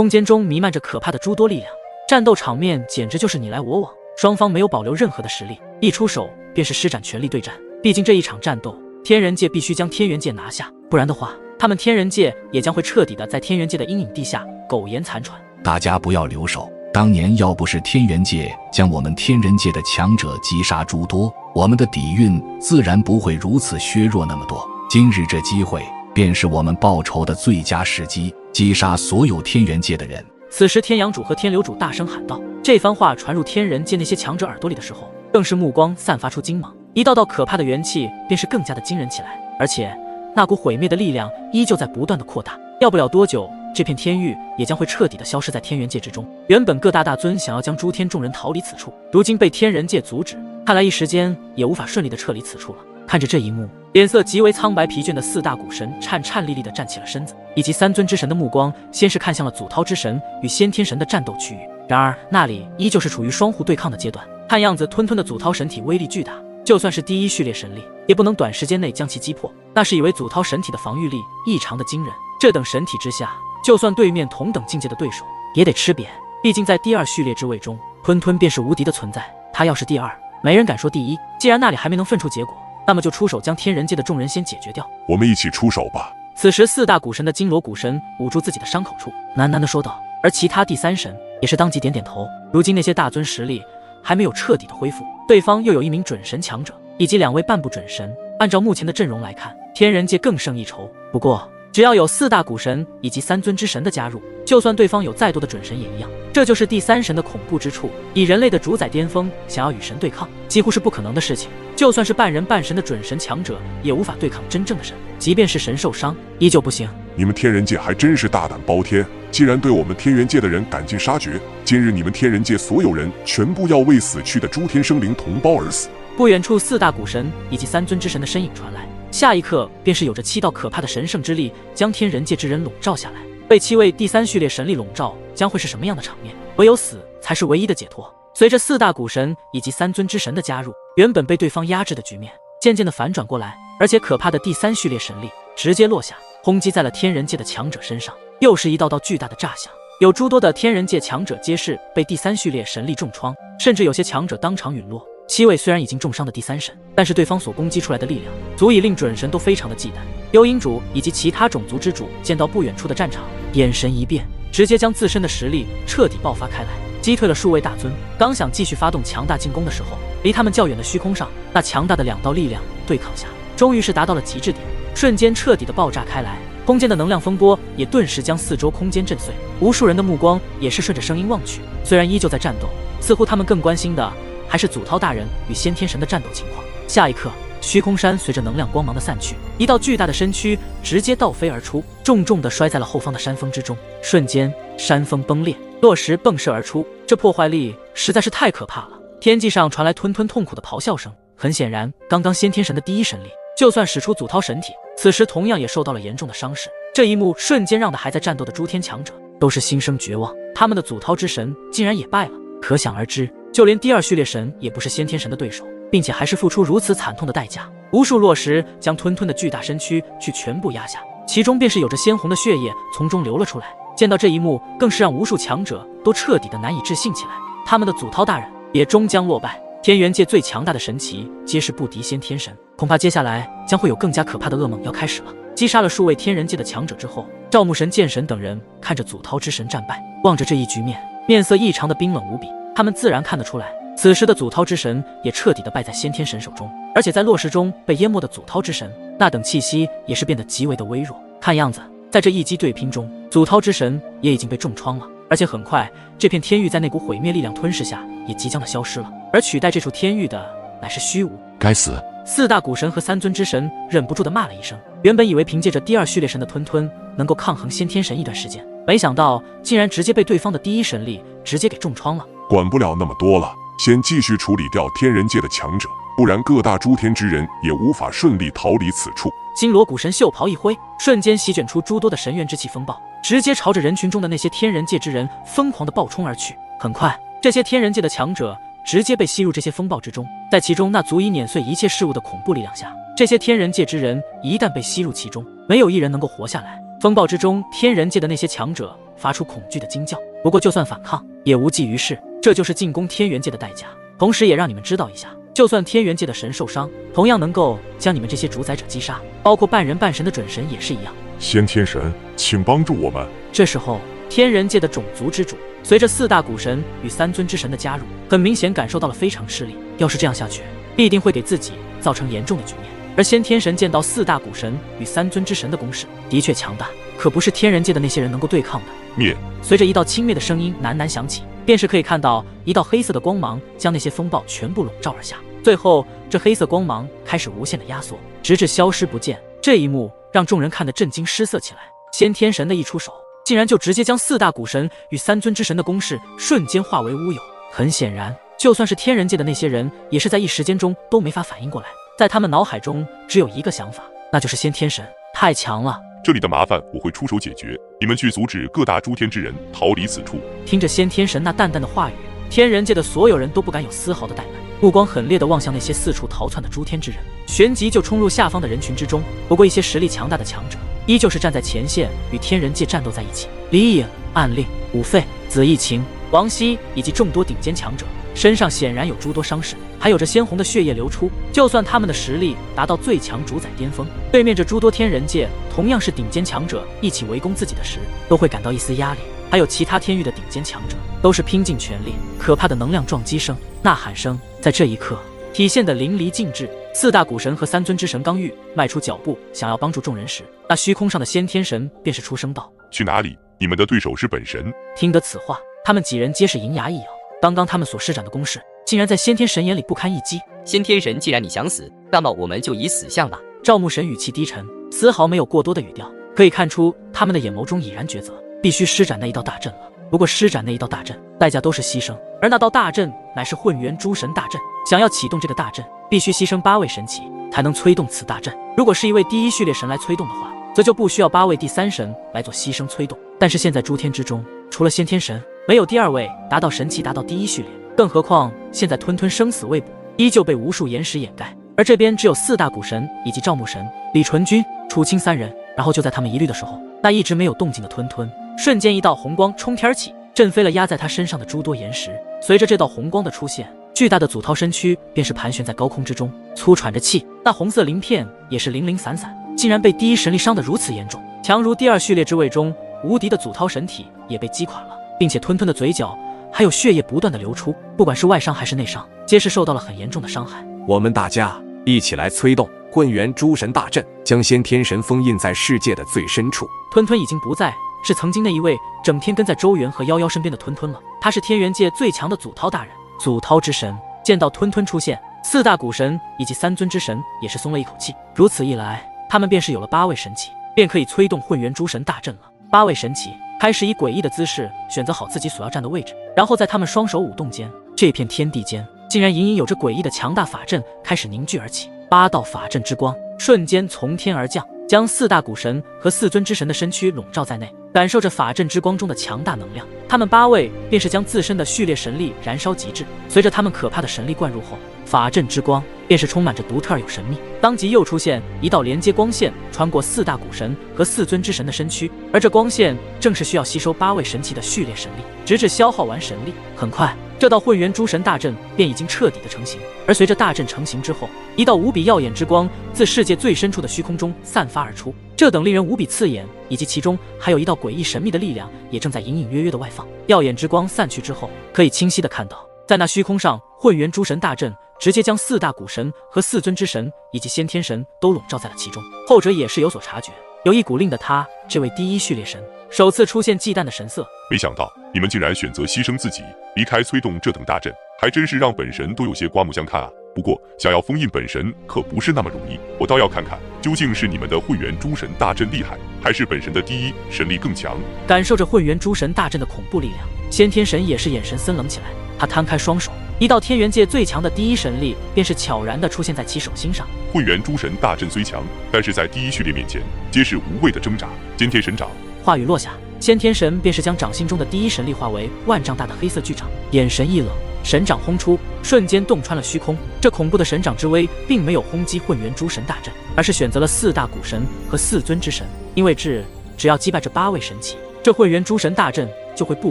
空间中弥漫着可怕的诸多力量，战斗场面简直就是你来我往，双方没有保留任何的实力，一出手便是施展全力对战。毕竟这一场战斗，天人界必须将天元界拿下，不然的话，他们天人界也将会彻底的在天元界的阴影地下苟延残喘。大家不要留手，当年要不是天元界将我们天人界的强者击杀诸多，我们的底蕴自然不会如此削弱那么多。今日这机会便是我们报仇的最佳时机，击杀所有天元界的人。此时天阳主和天流主大声喊道，这番话传入天人界那些强者耳朵里的时候，更是目光散发出金芒，一道道可怕的元气便是更加的惊人起来，而且那股毁灭的力量依旧在不断的扩大，要不了多久，这片天域也将会彻底的消失在天元界之中。原本各大大尊想要将诸天众人逃离此处，如今被天人界阻止，看来一时间也无法顺利的撤离此处了。看着这一幕，脸色极为苍白疲倦的四大古神颤颤栗栗地站起了身子，以及三尊之神的目光先是看向了祖涛之神与先天神的战斗区域，然而那里依旧是处于双互对抗的阶段。看样子吞吞的祖涛神体威力巨大，就算是第一序列神力也不能短时间内将其击破，那是以为祖涛神体的防御力异常的惊人，这等神体之下，就算对面同等境界的对手也得吃扁。毕竟在第二序列之位中，吞吞便是无敌的存在，他要是第二，没人敢说第一。既然那里还没能分出结果，那么就出手将天人界的众人先解决掉。我们一起出手吧。此时四大古神的金罗古神捂住自己的伤口处，喃喃地说道，而其他第三神也是当即点点头。如今那些大尊实力还没有彻底的恢复，对方又有一名准神强者以及2位半部准神，按照目前的阵容来看，天人界更胜一筹。不过只要有四大古神以及三尊之神的加入，就算对方有再多的准神也一样。这就是第三神的恐怖之处，以人类的主宰巅峰想要与神对抗，几乎是不可能的事情。就算是半人半神的准神强者，也无法对抗真正的神，即便是神受伤，依旧不行。你们天人界还真是大胆包天，既然对我们天元界的人赶尽杀绝，今日你们天人界所有人全部要为死去的诸天生灵同胞而死。不远处四大古神以及三尊之神的身影传来，下一刻便是有着7道可怕的神圣之力将天人界之人笼罩下来。被7位第三序列神力笼罩，将会是什么样的场面？唯有死才是唯一的解脱。随着四大古神以及三尊之神的加入，原本被对方压制的局面渐渐的反转过来，而且可怕的第三序列神力直接落下，轰击在了天人界的强者身上，又是一道道巨大的炸响。有诸多的天人界强者皆是被第三序列神力重创，甚至有些强者当场陨落。7位虽然已经重伤的第三神，但是对方所攻击出来的力量足以令准神都非常的忌惮。幽影主以及其他种族之主见到不远处的战场，眼神一变，直接将自身的实力彻底爆发开来，击退了数位大尊。刚想继续发动强大进攻的时候，离他们较远的虚空上，那强大的2道力量对抗下，终于是达到了极致点，瞬间彻底的爆炸开来。空间的能量风波也顿时将四周空间震碎，无数人的目光也是顺着声音望去，虽然依旧在战斗，似乎他们更关心的还是祖涛大人与先天神的战斗情况。下一刻，虚空山随着能量光芒的散去，一道巨大的身躯直接倒飞而出，重重地摔在了后方的山峰之中。瞬间，山峰崩裂，落石迸射而出，这破坏力实在是太可怕了。天际上传来吞吞痛苦的咆哮声。很显然，刚刚先天神的第一神力，就算使出祖涛神体，此时同样也受到了严重的伤势。这一幕瞬间让的还在战斗的诸天强者都是心生绝望，他们的祖涛之神竟然也败了。可想而知，就连第二序列神也不是先天神的对手，并且还是付出如此惨痛的代价。无数落石将吞吞的巨大身躯去全部压下，其中便是有着鲜红的血液从中流了出来。见到这一幕，更是让无数强者都彻底的难以置信起来，他们的祖涛大人也终将落败。天元界最强大的神奇皆是不敌先天神，恐怕接下来将会有更加可怕的噩梦要开始了。击杀了数位天人界的强者之后，赵木神、剑神等人看着祖涛之神战败，望着这一局面，面色异常的冰冷无比。他们自然看得出来，此时的祖涛之神也彻底的败在先天神手中，而且在落石中被淹没的祖涛之神，那等气息也是变得极为的微弱。看样子，在这一击对拼中，祖涛之神也已经被重创了，而且很快，这片天域在那股毁灭力量吞噬下，也即将的消失了，而取代这处天域的乃是虚无。该死！四大古神和三尊之神忍不住的骂了一声。原本以为凭借着第二序列神的吞吞能够抗衡先天神一段时间，没想到竟然直接被对方的第一神力直接给重创了。管不了那么多了，先继续处理掉天人界的强者，不然各大诸天之人也无法顺利逃离此处。金罗古神袖袍一挥，瞬间席卷出诸多的神元之气风暴，直接朝着人群中的那些天人界之人疯狂的暴冲而去。很快，这些天人界的强者直接被吸入这些风暴之中，在其中那足以碾碎一切事物的恐怖力量下，这些天人界之人一旦被吸入其中，没有一人能够活下来。风暴之中，天人界的那些强者发出恐惧的惊叫。不过就算反抗，也无济于事，这就是进攻天元界的代价。同时也让你们知道一下，就算天元界的神受伤，同样能够将你们这些主宰者击杀，包括半人半神的准神也是一样。先天神，请帮助我们。这时候，天人界的种族之主随着4大古神与3尊之神的加入，很明显感受到了非常吃力。要是这样下去，必定会给自己造成严重的局面。而先天神见到4大古神与3尊之神的攻势的确强大，可不是天人界的那些人能够对抗的。灭！随着一道轻蔑的声音喃喃响起，便是可以看到一道黑色的光芒将那些风暴全部笼罩而下。最后，这黑色光芒开始无限的压缩，直至消失不见。这一幕让众人看得震惊失色起来。先天神的一出手，竟然就直接将4大古神与3尊之神的攻势瞬间化为乌有。很显然，就算是天人界的那些人，也是在一时间中都没法反应过来。在他们脑海中只有一个想法，那就是先天神太强了。这里的麻烦我会出手解决，你们去阻止各大诸天之人逃离此处。听着先天神那淡淡的话语，天人界的所有人都不敢有丝毫的怠慢，目光狠烈地望向那些四处逃窜的诸天之人，旋即就冲入下方的人群之中。不过一些实力强大的强者依旧是站在前线与天人界战斗在一起。李颖、暗令、武费、紫翼晴、王熙以及众多顶尖强者身上显然有诸多伤势，还有着鲜红的血液流出。就算他们的实力达到最强主宰巅峰，对面这诸多天人界同样是顶尖强者一起围攻自己的时，都会感到一丝压力。还有其他天域的顶尖强者都是拼尽全力，可怕的能量撞击声、呐喊声在这一刻体现得淋漓尽致。4大古神和3尊之神刚欲迈出脚步想要帮助众人时，那虚空上的先天神便是出声道：去哪里？你们的对手是本神。听得此话，他们几人皆是银牙一咬。刚刚他们所施展的攻势，竟然在先天神眼里不堪一击。先天神，既然你想死，那么我们就以死相吧。赵牧神语气低沉，丝毫没有过多的语调，可以看出他们的眼眸中已然抉择，必须施展那一道大阵了。不过施展那一道大阵，代价都是牺牲，而那道大阵乃是混元诸神大阵。想要启动这个大阵，必须牺牲8位神祇才能催动此大阵。如果是一位第一序列神来催动的话，则就不需要8位第三神来做牺牲催动。但是现在诸天之中，除了先天神，没有第2位达到神祇达到第一序列，更何况现在吞吞生死未卜，依旧被无数岩石掩盖。而这边只有4大古神以及赵牧神、李纯君、楚清3人。然后就在他们疑虑的时候，那一直没有动静的吞吞瞬间一道红光冲天起，震飞了压在他身上的诸多岩石。随着这道红光的出现，巨大的祖涛身躯便是盘旋在高空之中，粗喘着气。那红色鳞片也是零零散散，竟然被第一神力伤得如此严重。强如第2序列之位中无敌的祖涛神体也被击垮了，并且吞吞的嘴角还有血液不断的流出，不管是外伤还是内伤，皆是受到了很严重的伤害。我们大家一起来催动混元诸神大阵，将先天神封印在世界的最深处。吞吞已经不在是曾经那一位整天跟在周元和夭夭身边的吞吞了，他是天元界最强的祖涛大人，祖涛之神。见到吞吞出现，4大古神以及3尊之神也是松了一口气。如此一来，他们便是有了8位神祇，便可以催动混元诸神大阵了。8位神祇开始以诡异的姿势选择好自己所要站的位置，然后在他们双手舞动间，这片天地间竟然隐隐有着诡异的强大法阵开始凝聚而起。8道法阵之光瞬间从天而降，将4大古神和4尊之神的身躯笼罩在内。感受着法阵之光中的强大能量，他们8位便是将自身的序列神力燃烧极致。随着他们可怕的神力灌入后，法阵之光便是充满着独特而有神秘。当即又出现一道连接光线，穿过4大古神和4尊之神的身躯，而这光线正是需要吸收8位神祇的序列神力，直至消耗完神力。很快，这道混元诸神大阵便已经彻底的成型。而随着大阵成型之后，一道无比耀眼之光自世界最深处的虚空中散发而出，这等令人无比刺眼，以及其中还有一道诡异神秘的力量也正在隐隐约约的外放。耀眼之光散去之后，可以清晰的看到，在那虚空上，混元诸神大阵直接将4大古神和4尊之神以及先天神都笼罩在了其中。后者也是有所察觉，有一股令得他这位第一序列神首次出现忌惮的神色。没想到你们竟然选择牺牲自己，离开催动这等大阵，还真是让本神都有些刮目相看啊。不过想要封印本神可不是那么容易，我倒要看看究竟是你们的混元诸神大阵厉害，还是本神的第一神力更强。感受着混元诸神大阵的恐怖力量，先天神也是眼神森冷起来。他摊开双手，一道天元界最强的第一神力便是悄然地出现在其手心上。混元诸神大阵虽强，但是在第一序列面前皆是无谓的挣扎。先天神掌。话语落下，先天神便是将掌心中的第一神力化为万丈大的黑色巨掌，眼神一冷，神掌轰出，瞬间洞穿了虚空。这恐怖的神掌之威并没有轰击混元诸神大阵，而是选择了4大古神和4尊之神，因为这只要击败这8位神奇，这混元诸神大阵就会不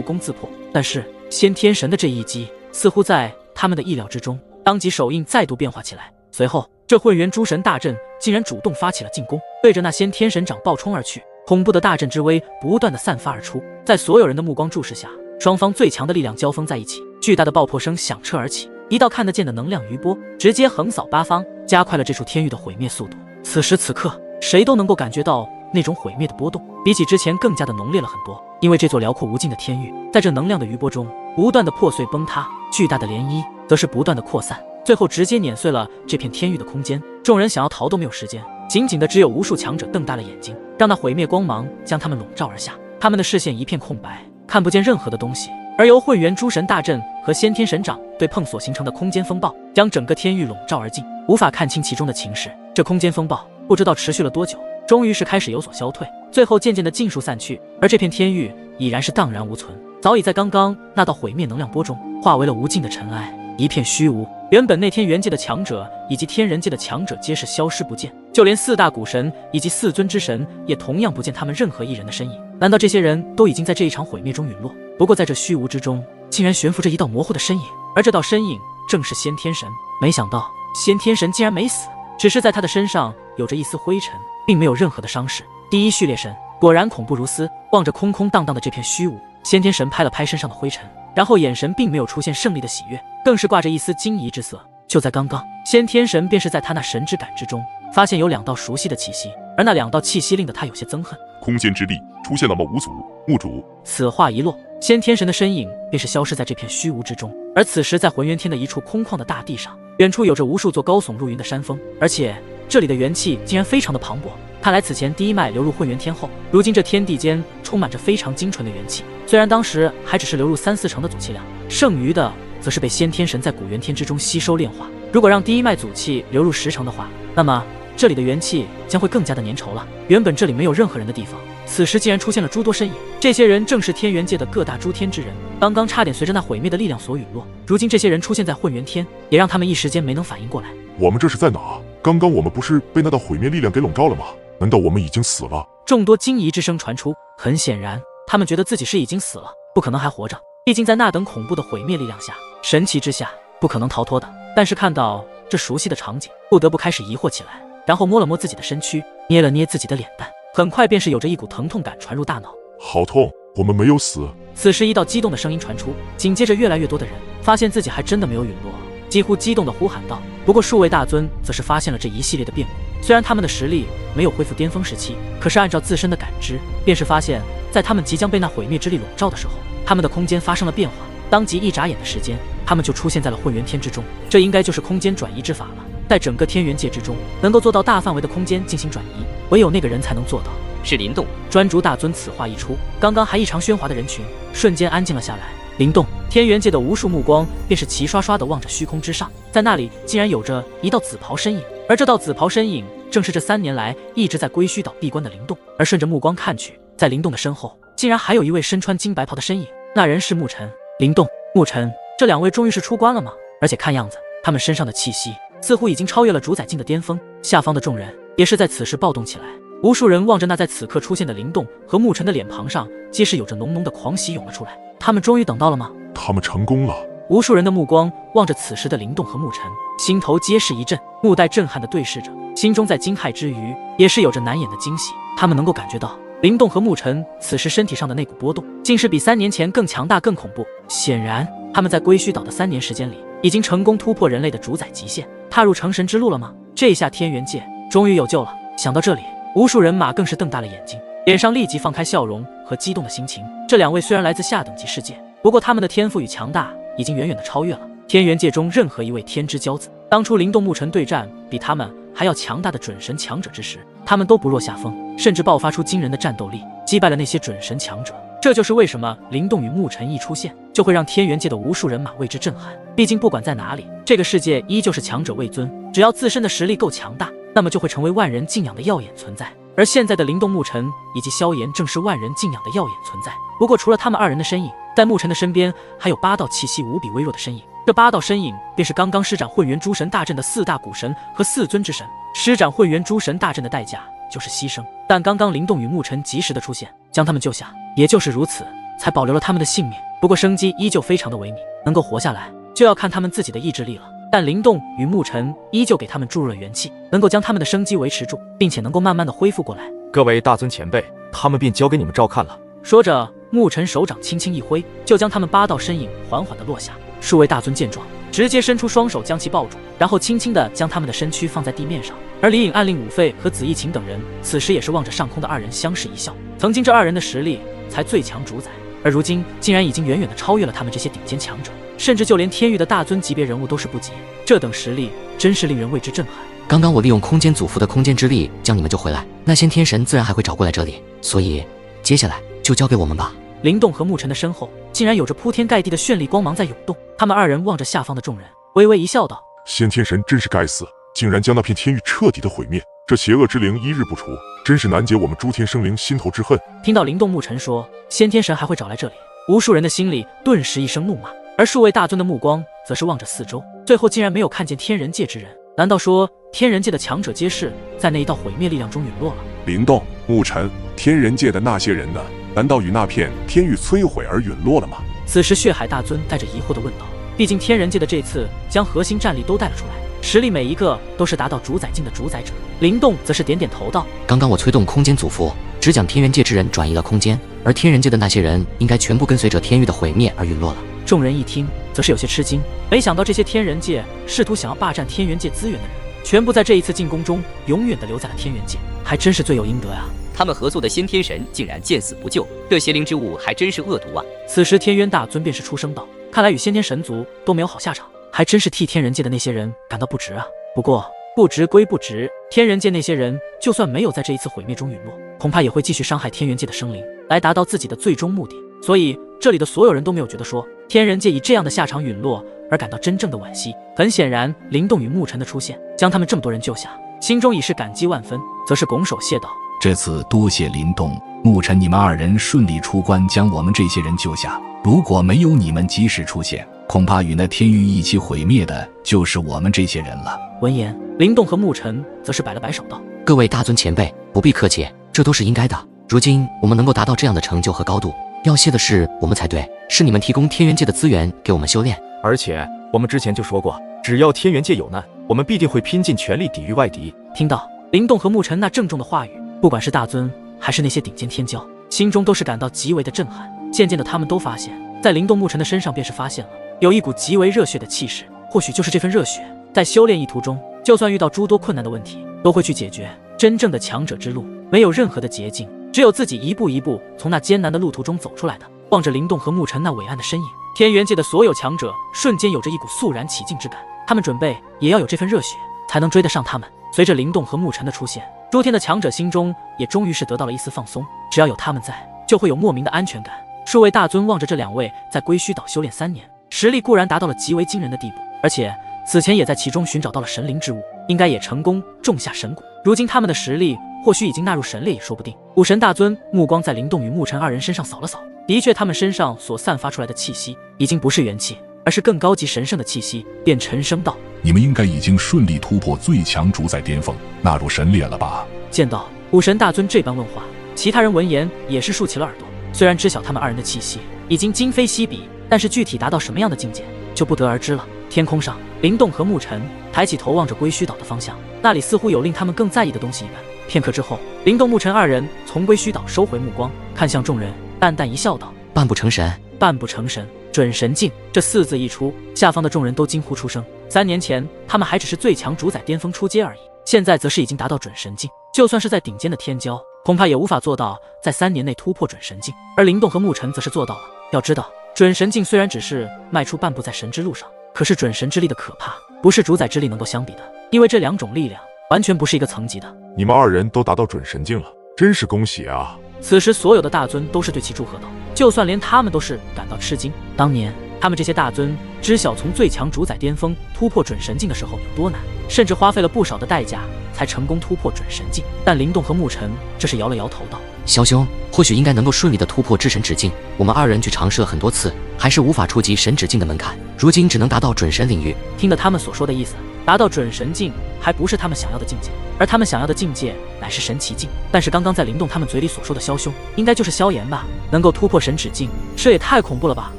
攻自破。但是先天神的这一击似乎在他们的意料之中，当即手印再度变化起来。随后，这混元诸神大阵竟然主动发起了进攻，对着那先天神掌暴冲而去。恐怖的大阵之威不断的散发而出，在所有人的目光注视下，双方最强的力量交锋在一起，巨大的爆破声响彻而起，一道看得见的能量余波直接横扫八方，加快了这处天域的毁灭速度。此时此刻，谁都能够感觉到那种毁灭的波动，比起之前更加的浓烈了很多。因为这座辽阔无尽的天域，在这能量的余波中不断的破碎崩塌，巨大的涟漪则是不断的扩散，最后直接碾碎了这片天域的空间。众人想要逃都没有时间，紧紧的只有无数强者瞪大了眼睛，让那毁灭光芒将他们笼罩而下。他们的视线一片空白，看不见任何的东西，而由混元诸神大阵和先天神掌对碰所形成的空间风暴，将整个天域笼罩而尽，无法看清其中的情势。这空间风暴不知道持续了多久，终于是开始有所消退，最后渐渐的尽数散去，而这片天域已然是荡然无存，早已在刚刚那道毁灭能量波中化为了无尽的尘埃，一片虚无。原本那天元界的强者以及天人界的强者皆是消失不见，就连4大古神以及4尊之神也同样不见他们任何一人的身影。难道这些人都已经在这一场毁灭中陨落？不过在这虚无之中，竟然悬浮着一道模糊的身影，而这道身影正是先天神。没想到先天神竟然没死，只是在他的身上有着一丝灰尘，并没有任何的伤势。第一序列神果然恐怖如斯，望着空空荡荡的这片虚无，先天神拍了拍身上的灰尘，然后眼神并没有出现胜利的喜悦，更是挂着一丝惊疑之色。就在刚刚，先天神便是在他那神之感之中发现有2道熟悉的气息，而那2道气息令得他有些憎恨。空间之力出现了吗？五祖、墓主。此话一落，先天神的身影便是消失在这片虚无之中。而此时，在浑元天的一处空旷的大地上，远处有着无数座高耸入云的山峰，而且这里的元气竟然非常的磅礴。看来此前第一脉流入混元天后，如今这天地间充满着非常精纯的元气。虽然当时还只是流入3-4成的祖气量，剩余的则是被先天神在古元天之中吸收炼化。如果让第一脉祖气流入10成的话，那么这里的元气将会更加的粘稠了。原本这里没有任何人的地方，此时竟然出现了诸多身影。这些人正是天元界的各大诸天之人，刚刚差点随着那毁灭的力量所陨落。如今这些人出现在混元天，也让他们一时间没能反应过来。我们这是在哪？刚刚我们不是被那道毁灭力量给笼罩了吗？难道我们已经死了？众多惊疑之声传出，很显然他们觉得自己是已经死了，不可能还活着。毕竟在那等恐怖的毁灭力量下，神奇之下不可能逃脱的。但是看到这熟悉的场景，不得不开始疑惑起来，然后摸了摸自己的身躯，捏了捏自己的脸蛋，很快便是有着一股疼痛感传入大脑。好痛，我们没有死。此时一道激动的声音传出，紧接着越来越多的人发现自己还真的没有陨落，几乎激动地呼喊道。不过数位大尊则是发现了这一系列的变故，虽然他们的实力没有恢复巅峰时期，可是按照自身的感知，便是发现在他们即将被那毁灭之力笼罩的时候，他们的空间发生了变化，当即一眨眼的时间，他们就出现在了混元天之中。这应该就是空间转移之法了，在整个天元界之中，能够做到大范围的空间进行转移，唯有那个人才能做到。是灵动。专诸大尊此话一出，刚刚还异常喧哗的人群瞬间安静了下来。灵动，天元界的无数目光便是齐刷刷地望着虚空之上，在那里竟然有着一道紫袍身影，而这道紫袍身影正是这3年来一直在归墟岛闭关的灵动。而顺着目光看去，在灵动的身后，竟然还有一位身穿金白袍的身影，那人是沐尘。灵动、沐尘这2位终于是出关了吗？而且看样子，他们身上的气息似乎已经超越了主宰境的巅峰。下方的众人也是在此时暴动起来，无数人望着那在此刻出现的灵动和沐尘的脸庞上，皆是有着浓浓的狂喜涌了出来。他们终于等到了吗？他们成功了。无数人的目光望着此时的灵动和沐尘，心头皆是一震，目带震撼地对视着，心中在惊骇之余，也是有着难掩的惊喜。他们能够感觉到灵动和沐尘此时身体上的那股波动，竟是比3年前更强大、更恐怖。显然，他们在归墟岛的3年时间里，已经成功突破人类的主宰极限，踏入成神之路了吗？这下天元界终于有救了。想到这里，无数人马更是瞪大了眼睛，脸上立即放开笑容和激动的心情。这2位虽然来自下等级世界，不过他们的天赋与强大已经远远的超越了天元界中任何一位天之骄子。当初灵动沐尘对战比他们还要强大的准神强者之时，他们都不落下风，甚至爆发出惊人的战斗力，击败了那些准神强者。这就是为什么灵动与沐尘一出现，就会让天元界的无数人马为之震撼。毕竟不管在哪里，这个世界依旧是强者为尊，只要自身的实力够强大，那么就会成为万人敬仰的耀眼存在。而现在的灵动、沐尘以及萧炎正是万人敬仰的耀眼存在。不过除了他们2人的身影，在沐尘的身边还有8道气息无比微弱的身影。这8道身影便是刚刚施展混元诸神大阵的4大古神和4尊之神。施展混元诸神大阵的代价就是牺牲。但刚刚灵动与牧尘及时的出现，将他们救下，也就是如此，才保留了他们的性命。不过生机依旧非常的萎靡，能够活下来，就要看他们自己的意志力了。但灵动与牧尘依旧给他们注入了元气，能够将他们的生机维持住，并且能够慢慢的恢复过来。各位大尊前辈，他们便交给你们照看了。说着，牧尘手掌轻轻一挥，就将他们8道身影缓缓的落下。数位大尊见状，直接伸出双手将其抱住，然后轻轻地将他们的身躯放在地面上。而李颖、暗令、五费和紫翼晴等人此时也是望着上空的2人相视一笑。曾经这2人的实力才最强主宰，而如今竟然已经远远的超越了他们这些顶尖强者，甚至就连天域的大尊级别人物都是不及。这等实力真是令人为之震撼。刚刚我利用空间祖父的空间之力将你们救回来，那先天神自然还会找过来这里，所以接下来就交给我们吧。灵动和牧尘的身后竟然有着铺天盖地的绚丽光芒在涌动，他们2人望着下方的众人，微微一笑道：先天神真是该死，竟然将那片天域彻底的毁灭，这邪恶之灵一日不除，真是难解我们诸天生灵心头之恨。听到灵动牧尘说先天神还会找来这里，无数人的心里顿时一声怒骂，而数位大尊的目光则是望着四周，最后竟然没有看见天人界之人。难道说天人界的强者皆是在那一道毁灭力量中陨落了？灵动、牧尘，天人界的那些人呢？难道与那片天域摧毁而陨落了吗？此时血海大尊带着疑惑地问道，毕竟天人界的这次将核心战力都带了出来，实力每一个都是达到主宰境的主宰者。灵动则是点点头道：刚刚我催动空间祖父，只将天元界之人转移了空间，而天人界的那些人应该全部跟随着天域的毁灭而陨落了。众人一听则是有些吃惊，没想到这些天人界试图想要霸占天元界资源的人，全部在这一次进攻中永远地留在了天元界，还真是罪有应得呀。他们合作的先天神竟然见死不救，这邪灵之物还真是恶毒啊！此时天渊大尊便是出声道：看来与先天神族都没有好下场，还真是替天人界的那些人感到不值啊。不过不值归不值，天人界那些人就算没有在这一次毁灭中陨落，恐怕也会继续伤害天元界的生灵，来达到自己的最终目的。所以这里的所有人都没有觉得说天人界以这样的下场陨落而感到真正的惋惜。很显然，灵动与牧尘的出现将他们这么多人救下，心中已是感激万分，则是拱手谢道：这次多谢灵动、牧尘你们2人顺利出关，将我们这些人救下。如果没有你们及时出现，恐怕与那天域一起毁灭的就是我们这些人了。闻言，灵动和牧尘则是摆了摆手道：各位大尊前辈，不必客气，这都是应该的。如今我们能够达到这样的成就和高度，要谢的是我们才对，是你们提供天元界的资源给我们修炼。而且我们之前就说过，只要天元界有难，我们必定会拼尽全力抵御外敌。听到灵动和牧尘那郑重的话语，不管是大尊还是那些顶尖天骄，心中都是感到极为的震撼。渐渐的，他们都发现，在灵动牧尘的身上便是发现了有一股极为热血的气势。或许就是这份热血，在修炼一途中，就算遇到诸多困难的问题，都会去解决。真正的强者之路，没有任何的捷径，只有自己一步一步从那艰难的路途中走出来的。望着灵动和牧尘那伟岸的身影，天元界的所有强者瞬间有着一股肃然起敬之感。他们准备也要有这份热血，才能追得上他们。随着灵动和牧尘的出现，诸天的强者心中也终于是得到了一丝放松。只要有他们在，就会有莫名的安全感。数位大尊望着这2位在归墟岛修炼3年，实力固然达到了极为惊人的地步，而且此前也在其中寻找到了神灵之物，应该也成功种下神蛊。如今他们的实力或许已经纳入神列也说不定。武神大尊目光在灵动与牧尘2人身上扫了扫，的确他们身上所散发出来的气息已经不是元气，而是更高级神圣的气息，便沉声道：你们应该已经顺利突破最强主宰巅峰，纳入神列了吧？见到武神大尊这般问话，其他人闻言也是竖起了耳朵。虽然知晓他们2人的气息已经今非昔比，但是具体达到什么样的境界就不得而知了。天空上，灵动和牧尘抬起头望着归墟岛的方向，那里似乎有令他们更在意的东西一般。片刻之后，灵动牧尘2人从归墟岛收回目光，看向众人，淡淡一笑道：半不成神，半不成神，准神境。这4字一出，下方的众人都惊呼出声。3年前他们还只是最强主宰巅峰出阶而已，现在则是已经达到准神境，就算是在顶尖的天骄，恐怕也无法做到在3年内突破准神境。而灵动和牧尘则是做到了。要知道，准神境虽然只是迈出半步在神之路上，可是准神之力的可怕不是主宰之力能够相比的，因为这2种力量完全不是一个层级的。你们2人都达到准神境了，真是恭喜啊！此时所有的大尊都是对其祝贺道，就算连他们都是感到吃惊。当年他们这些大尊知晓从最强主宰巅峰突破准神境的时候有多难，甚至花费了不少的代价才成功突破准神境。但灵动和牧尘这是摇了摇头道：萧兄，或许应该能够顺利的突破至神止境。我们2人去尝试了很多次，还是无法触及神止境的门槛，如今只能达到准神领域。听得他们所说的意思，达到准神境还不是他们想要的境界，而他们想要的境界乃是神奇境。但是刚刚在灵动他们嘴里所说的枭兄，应该就是萧炎吧？能够突破神指境，这也太恐怖了吧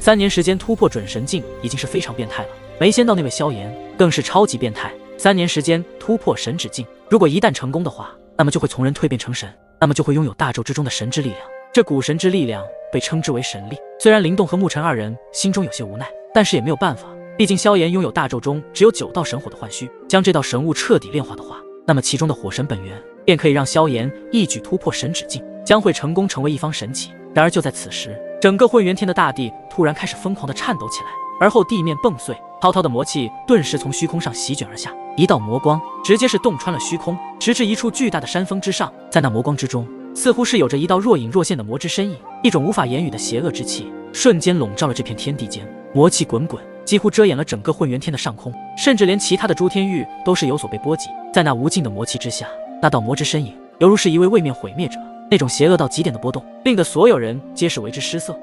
！3年时间突破准神境已经是非常变态了，没先到那位萧炎更是超级变态。3年时间突破神指境，如果一旦成功的话，那么就会从人蜕变成神，那么就会拥有大宙之中的神之力量。这古神之力量被称之为神力。虽然灵动和沐尘二人心中有些无奈，但是也没有办法，毕竟萧炎拥有大宙中只有9道神火的幻虚，将这道神物彻底炼化的话，那么其中的火神本源便可以让萧炎一举突破神指境，将会成功成为一方神奇。然而就在此时，整个混元天的大地突然开始疯狂地颤抖起来，而后地面迸碎，滔滔的魔气顿时从虚空上席卷而下，一道魔光直接是洞穿了虚空，直至一处巨大的山峰之上。在那魔光之中，似乎是有着一道若隐若现的魔之身影，一种无法言语的邪恶之气瞬间笼罩了这片天地间，魔气滚滚，几乎遮掩了整个混元天的上空，甚至连其他的诸天域都是有所被波及。在那无尽的魔气之下，那道魔之身影犹如是一位位面毁灭者，那种邪恶到极点的波动，令得所有人皆是为之失色。